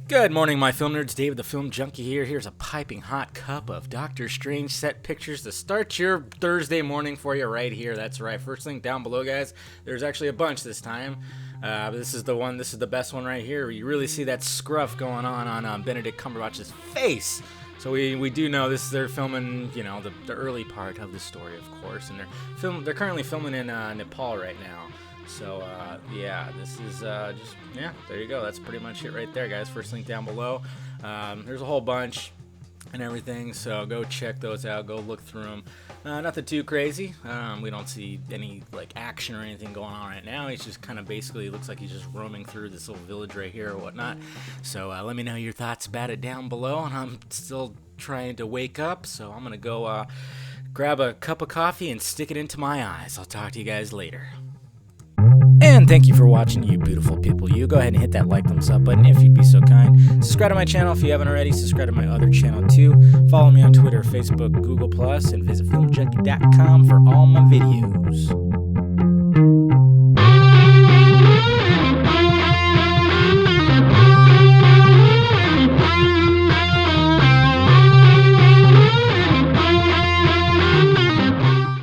Good morning, my film nerds. David the Film Junkie here. Here's a piping hot cup of Doctor Strange set pictures to start your Thursday morning for you right here. That's right. First link down below, guys. There's actually a bunch this time. This is the one. This is the best one right here. You really see that scruff going on Benedict Cumbercatch's face. So we do know this. They're filming, you know, the early part of the story, of course, and they're currently filming in Nepal right now. So, yeah, this is there you go. That's pretty much it right there, guys. First link down below. There's a whole bunch and everything, so go check those out. Go look through them. Nothing too crazy. We don't see any, like, action or anything going on right now. He's just kind of basically looks like he's just roaming through this little village right here or whatnot. So, let me know your thoughts about it down below, and I'm still trying to wake up, so I'm going to go grab a cup of coffee and stick it into my eyes. I'll talk to you guys later. And thank you for watching, you beautiful people. You go ahead and hit that like, thumbs up button if you'd be so kind. Subscribe to my channel if you haven't already. Subscribe to my other channel too. Follow me on Twitter, Facebook, Google+, and visit filmjunkie.com for all my videos.